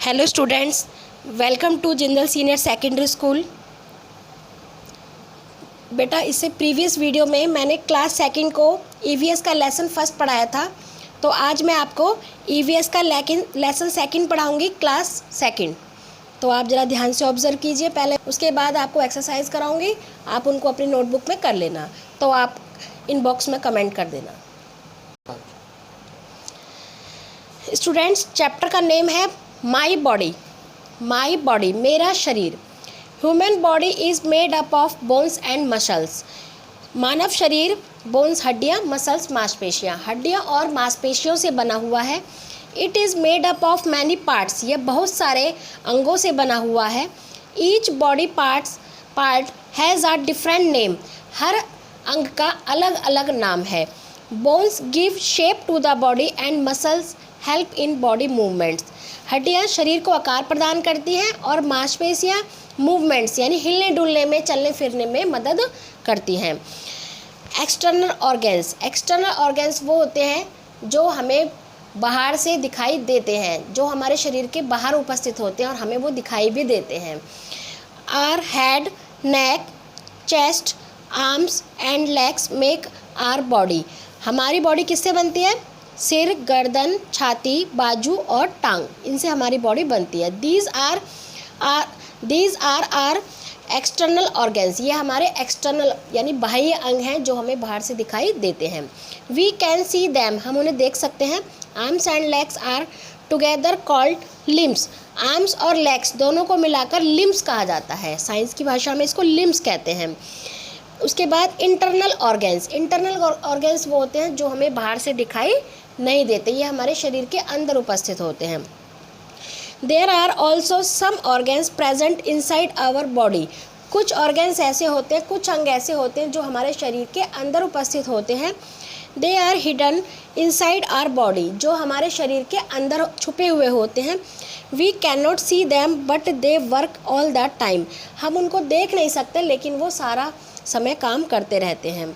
Hello students, welcome to Jindal senior secondary school. बेटा, इससे previous video में मैंने क्लास सेकंड को ईवीएस का लेसन फर्स्ट पढ़ाया था, तो आज मैं आपको ईवीएस का लेसन सेकंड पढ़ाऊंगी, क्लास सेकंड। तो आप ज़रा ध्यान से ऑब्जर्व कीजिए पहले, उसके बाद आपको एक्सरसाइज कराऊंगी, आप उनको अपनी नोटबुक में कर लेना। तो आप इनबॉक्स में कमेंट कर देना। स्टूडेंट्स, चैप्टर का नेम है माई बॉडी, मेरा शरीर। Human body is made up of bones and muscles. मानव शरीर बोन्स हड्डियाँ, मसल्स मांसपेशियाँ, हड्डियाँ और मांसपेशियों से बना हुआ है। It is made up of many parts, यह बहुत सारे अंगों से बना हुआ है। Each body part has a different name, हर अंग का अलग अलग नाम है। Bones give shape to the body and muscles help in body movements. हड्डियाँ शरीर को आकार प्रदान करती हैं और मांसपेशियाँ मूवमेंट्स यानी हिलने डुलने में, चलने फिरने में मदद करती हैं। एक्सटर्नल ऑर्गन्स वो होते हैं जो हमें बाहर से दिखाई देते हैं, जो हमारे शरीर के बाहर उपस्थित होते हैं और हमें वो दिखाई भी देते हैं। Our head, neck, chest, arms and legs make our body. हमारी बॉडी किससे बनती है? सिर, गर्दन, छाती, बाजू और टांग, इनसे हमारी बॉडी बनती है। These are our external organs, ये हमारे एक्सटर्नल यानी बाह्य अंग हैं जो हमें बाहर से दिखाई देते हैं। वी कैन सी दैम, हम उन्हें देख सकते हैं। Arms and legs are together called limbs. Arms और लेग्स दोनों को मिलाकर लिम्स कहा जाता है, साइंस की भाषा में इसको लिम्स कहते हैं। उसके बाद इंटरनल ऑर्गन्स वो होते हैं जो हमें बाहर से दिखाई नहीं देते, ये हमारे शरीर के अंदर उपस्थित होते हैं। There are also some organs present inside our body. कुछ ऑर्गन्स ऐसे होते हैं, कुछ अंग ऐसे होते हैं जो हमारे शरीर के अंदर उपस्थित होते हैं। They are hidden inside our body, जो हमारे शरीर के अंदर छुपे हुए होते हैं। We can not see them but they work all the time. हम उनको देख नहीं सकते लेकिन वो सारा समय काम करते रहते हैं।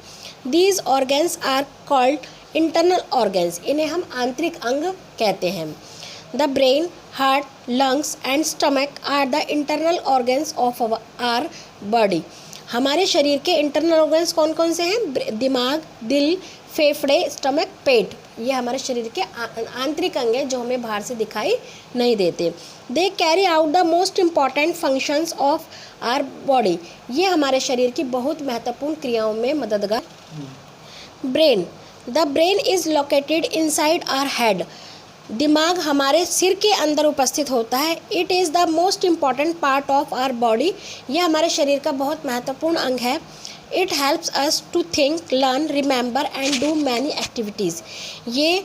These organs are called internal organs, इन्हें हम आंतरिक अंग कहते हैं। The brain, heart, lungs and stomach are the internal organs of our body. हमारे शरीर के इंटरनल ऑर्गन्स कौन कौन से हैं? दिमाग, दिल, फेफड़े, स्टमक, पेट, ये हमारे शरीर के आंतरिक अंग हैं जो हमें बाहर से दिखाई नहीं देते। They carry out the most important functions of our body, ये हमारे शरीर की बहुत महत्वपूर्ण क्रियाओं में मददगार। Brain, the brain is located inside our head. दिमाग हमारे सिर के अंदर उपस्थित होता है। It is the most important part of our body, यह हमारे शरीर का बहुत महत्वपूर्ण अंग है। It helps us to think, learn, remember and do many activities. ये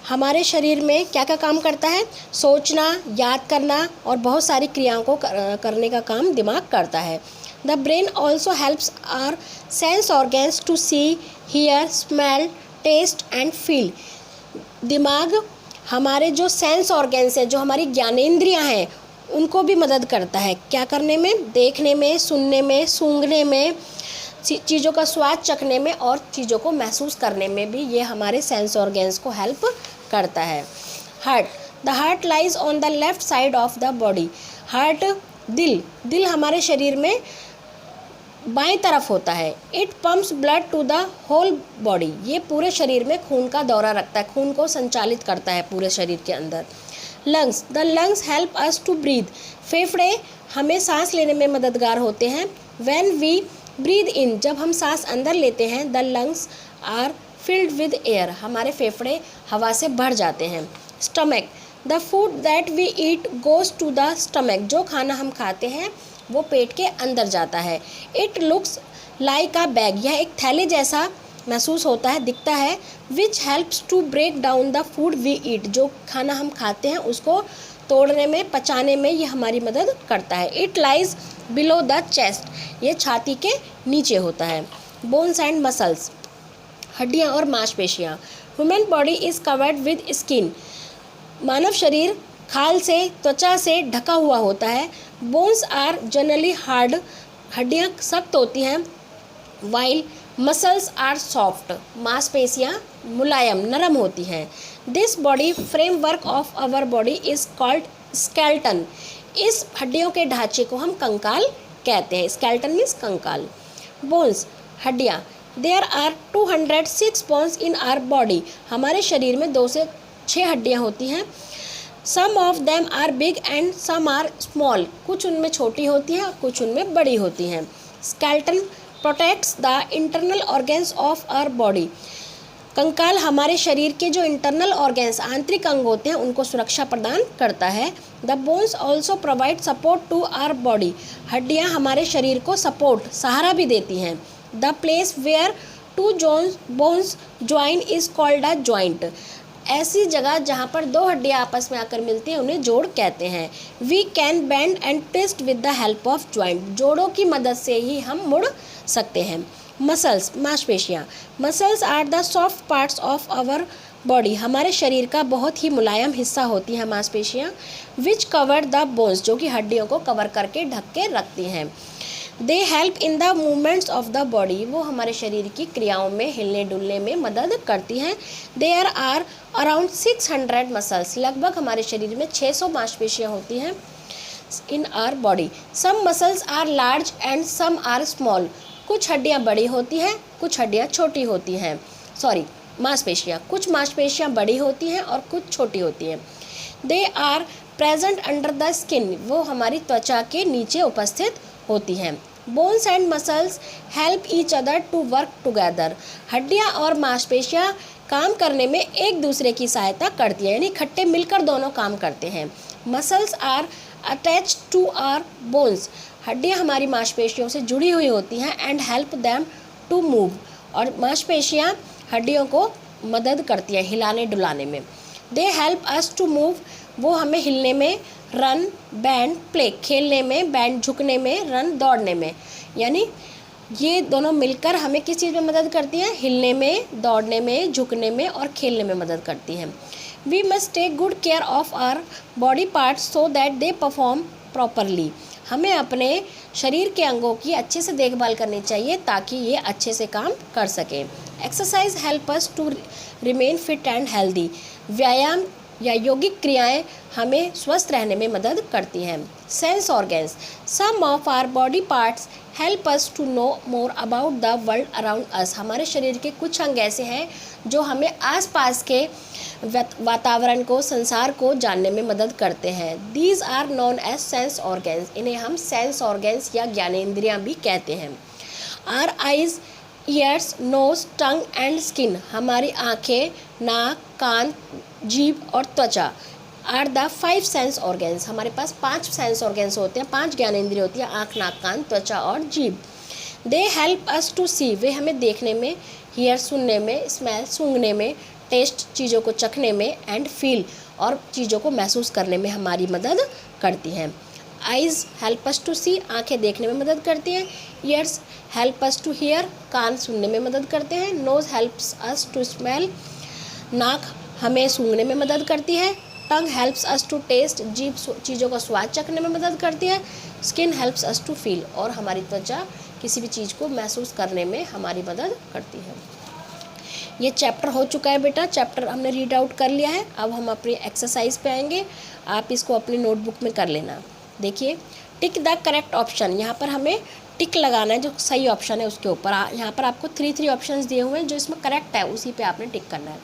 हमारे शरीर में क्या क्या काम करता है? सोचना, याद करना और बहुत सारी क्रियाओं को करने का काम दिमाग करता है। The brain also helps our sense organs to see, hear, smell, taste and feel. दिमाग हमारे जो सेंस ऑर्गन्स हैं, जो हमारी ज्ञानेंद्रियां हैं, उनको भी मदद करता है। क्या करने में? देखने में, सुनने में, सूंघने में, चीज़ों का स्वाद चखने में और चीज़ों को महसूस करने में भी ये हमारे सेंस ऑर्गन्स को हेल्प करता है। Heart, the heart lies on the left side of the body. Heart, दिल हमारे शरीर में बाएं तरफ होता है। It pumps blood to the whole body, ये पूरे शरीर में खून का दौरा रखता है, खून को संचालित करता है पूरे शरीर के अंदर। Lungs, the lungs help us to breathe. फेफड़े हमें सांस लेने में मददगार होते हैं। व्हेन वी ब्रीद इन, जब हम सांस अंदर लेते हैं, the lungs are filled with air, हमारे फेफड़े हवा से भर जाते हैं। Stomach, the food that we eat goes to the stomach, जो खाना हम खाते हैं वो पेट के अंदर जाता है। It looks like a bag, यह एक थैले जैसा महसूस होता है, दिखता है। Which helps to break down the food we eat, जो खाना हम खाते हैं उसको तोड़ने में, पचाने में ये हमारी मदद करता है। It lies below the chest, ये छाती के नीचे होता है। बोन्स एंड मसल्स, हड्डियाँ और मांसपेशियाँ। Human body is covered with skin, मानव शरीर खाल से, त्वचा से ढका हुआ होता है। बोन्स आर जनरली हार्ड, हड्डियाँ सख्त होती हैं। वाइल मसल्स आर सॉफ्ट, मांसपेशियाँ मुलायम, नरम होती हैं। This body framework of our body is called skeleton. इस हड्डियों के ढांचे को हम कंकाल कहते हैं। स्केल्टन मीन्स कंकाल। बोन्स हड्डियाँ, there are 206 bones in our body. हमारे शरीर में 2 से 6 हड्डियाँ होती हैं। Some of them are big and some are small. कुछ उनमें छोटी होती हैं और कुछ उनमें बड़ी होती हैं। Skeleton protects the internal organs of our body. कंकाल हमारे शरीर के जो इंटरनल ऑर्गन्स आंतरिक अंग होते हैं उनको सुरक्षा प्रदान करता है। The bones also provide support to our body. हड्डियाँ हमारे शरीर को सपोर्ट सहारा भी देती हैं। The place where 2 bones join is called a joint. ऐसी जगह जहाँ पर 2 हड्डियाँ आपस में आकर मिलती हैं उन्हें जोड़ कहते हैं। We can bend and twist with the help of joint. जोड़ों की मदद से ही हम मुड़ सकते हैं। मसल्स मांसपेशियाँ, muscles are the soft parts of our body. हमारे शरीर का बहुत ही मुलायम हिस्सा होती हैं मांसपेशियाँ। विच कवर द बोन्स, जो कि हड्डियों को कवर करके ढक के रखती हैं। They help in the movements of the body. वो हमारे शरीर की क्रियाओं में हिलने डुलने में मदद करती हैं। There are around 600 muscles. लगभग हमारे शरीर में 600 मांसपेशियाँ होती हैं in our body. Some muscles are large and some are small. कुछ हड्डियाँ बड़ी होती हैं, कुछ हड्डियाँ छोटी होती हैं। मांसपेशियाँ, कुछ मांसपेशियाँ बड़ी होती हैं और कुछ छोटी होती हैं। They are present under the skin. वो हमारी त्वचा के नीचे उपस्थित होती हैं। Bones and muscles help each other to work together. हड्डियाँ और मांसपेशियाँ काम करने में एक दूसरे की सहायता करती हैं, यानी इकट्ठे मिलकर दोनों काम करते हैं। Muscles are attach to our bones. हड्डियाँ हमारी मांसपेशियों से जुड़ी हुई होती हैं and help them to move. और मांसपेशियाँ हड्डियों को मदद करती हैं हिलाने डुलाने में। They help us to move. वो हमें हिलने में, रन, बैंड, प्ले खेलने में, बैंड झुकने में, रन दौड़ने में, यानी ये दोनों मिलकर हमें किस चीज़ में मदद करती हैं? हिलने में, दौड़ने में, झुकने में और खेलने में मदद करती हैं। We must take good care of our body parts so that they perform properly. हमें अपने शरीर के अंगों की अच्छे से देखभाल करनी चाहिए ताकि ये अच्छे से काम कर सकें। Exercise help us to remain fit and healthy. व्यायाम या यौगिक क्रियाएं हमें स्वस्थ रहने में मदद करती हैं। Sense organs, some of our body parts help us to know more about the world around us. हमारे शरीर के कुछ अंग ऐसे हैं जो हमें आसपास के वातावरण को, संसार को जानने में मदद करते हैं। These are known as sense organs. इन्हें हम सेंस ऑर्गन्स या ज्ञानेंद्रियाँ भी कहते हैं। Are eyes, ears, nose, tongue and skin. हमारी आँखें, नाक, कान, जीभ और त्वचा आर द 5 सेंस ऑर्गन्स। हमारे पास 5 सेंस ऑर्गन्स होते हैं, 5 ज्ञानेंद्रिय होती हैं, आँख, नाक, कान, त्वचा और जीभ। दे हेल्प अस टू सी। वे हमें देखने में, हियर सुनने में, स्मेल सूंघने में, टेस्ट चीज़ों को चखने में, एंड फील और चीज़ों को महसूस करने में हमारी मदद करती हैं। Eyes help us to see, आँखें देखने में मदद करती हैं। Ears help us to hear, कान सुनने में मदद करते हैं। Nose helps us to smell, नाक हमें सूंघने में मदद करती है। Tongue helps us to taste, जीभ चीज़ों का स्वाद चखने में मदद करती है। Skin helps us to feel, और हमारी त्वचा किसी भी चीज़ को महसूस करने में हमारी मदद करती है। ये चैप्टर हो चुका है बेटा, चैप्टर हमने रीड आउट कर लिया है। अब हम अपनी एक्सरसाइज पे आएंगे, आप इसको अपनी नोटबुक में कर लेना। देखिए, टिक द करेक्ट ऑप्शन, यहाँ पर हमें टिक लगाना है जो सही ऑप्शन है उसके ऊपर। यहाँ पर आपको 3 ऑप्शंस दिए हुए हैं, जो इसमें करेक्ट है उसी पे आपने टिक करना है।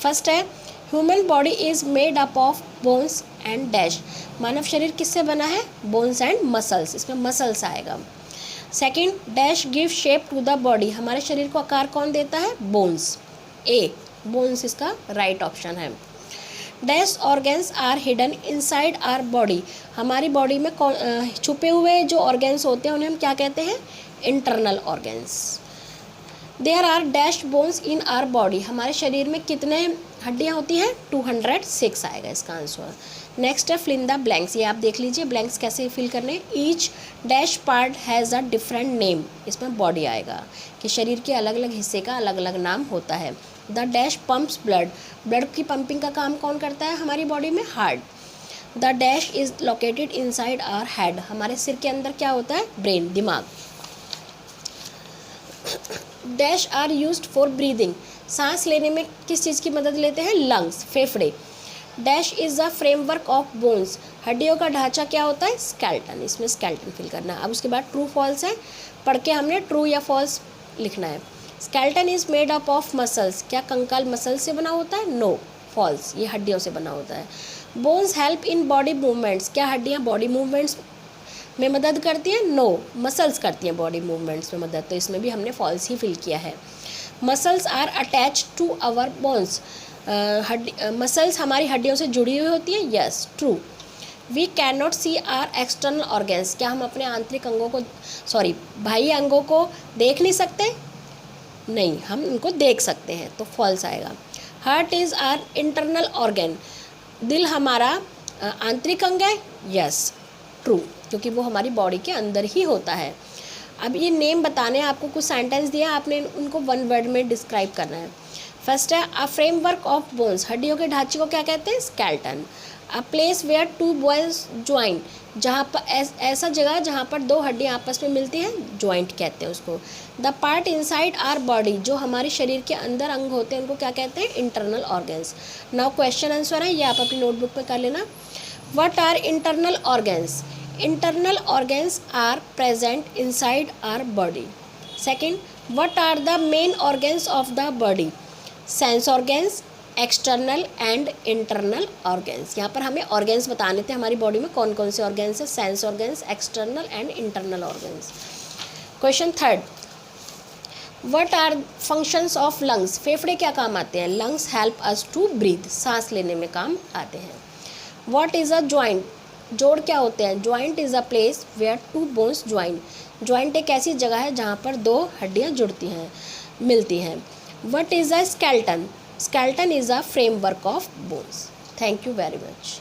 फर्स्ट है, human body is made up of bones and dash. मानव शरीर किससे बना है? बोन्स एंड मसल्स, इसमें मसल्स आएगा। Second, dash give shape to the body. हमारे शरीर को आकार कौन देता है? बोन्स। ए, बोन्स इसका राइट ऑप्शन है। Dash organs are hidden inside our body. हमारी बॉडी में छुपे हुए जो ऑर्गन्स होते हैं उन्हें हम क्या कहते हैं? Internal organs. There are dash bones in our body. हमारे शरीर में कितने हड्डियाँ होती हैं? 206 आएगा इसका आंसर। नेक्स्ट है फिल इन द ब्लैंक्स। ये आप देख लीजिए ब्लैंक्स कैसे फिल करने। Each dash part has a different name. इसमें बॉडी आएगा कि शरीर के अलग अलग हिस्से का अलग अलग नाम होता है। The dash pumps blood. Blood की पंपिंग का काम कौन करता है हमारी बॉडी में? Heart. The dash is located inside our head. हमारे सिर के अंदर क्या होता है? ब्रेन, दिमाग। Dash are used for breathing. सांस लेने में किस चीज़ की मदद लेते हैं? लंग्स, फेफड़े। Dash is the framework of bones, हड्डियों का ढांचा क्या होता है? स्केल्टन, इसमें स्केल्टन फिल करना है। अब उसके बाद ट्रू फॉल्स है, पढ़ के हमने ट्रू या फॉल्स लिखना है। Skeleton is made up of muscles, क्या कंकाल मसल से बना होता है? नो, फॉल्स, ये हड्डियों से बना होता है। Bones help in body movements, क्या हड्डियाँ बॉडी मूवमेंट्स में मदद करती हैं? नो, मसल्स करती हैं बॉडी मूवमेंट्स में मदद, तो इसमें भी हमने फॉल्स ही फिल किया है। Muscles are attach to our bones, muscles हमारी हड्डियों से जुड़ी हुई होती है? Yes, true. We can not see our external organs, क्या हम अपने आंतरिक अंगों को बाह्य अंगों को देख नहीं सकते? नहीं, हम उनको देख सकते हैं, तो फॉल्स आएगा। Heart is our internal organ, दिल हमारा आंतरिक अंग है? यस, ट्रू, क्योंकि वो हमारी बॉडी के अंदर ही होता है। अब ये नेम बताने हैं आपको, कुछ सेंटेंस दिया, आपने उनको वन वर्ड में डिस्क्राइब करना है। फर्स्ट है अ फ्रेमवर्क ऑफ बोन्स, हड्डियों के ढांचे को क्या कहते हैं? Skeleton. A place where two bones joint, जहाँ पर ऐसा जगह जहाँ पर दो हड्डियाँ आपस में मिलती हैं, ज्वाइंट कहते हैं उसको। The part inside our body, जो हमारे शरीर के अंदर अंग होते हैं उनको क्या कहते हैं? Internal organs. Now question answer है, ये आप अपनी नोटबुक में कर लेना। What are internal organs? Internal organs are present inside our body. Second, what are the main organs of the body? Sense organs, external and internal organs. यहाँ पर हमें organs बताने थे हमारी body में कौन कौन से organs हैं? Sense organs, external and internal organs. Question third, what are functions of lungs? फेफड़े क्या काम आते हैं? Lungs help us to breathe, सांस लेने में काम आते हैं। What is a joint? जोड़ क्या होते हैं? Joint is a place where two bones join, joint एक ऐसी जगह है जहाँ पर दो हड्डियाँ जुड़ती हैं, मिलती हैं। What is a skeleton? Skeleton is a framework of bones. Thank you very much.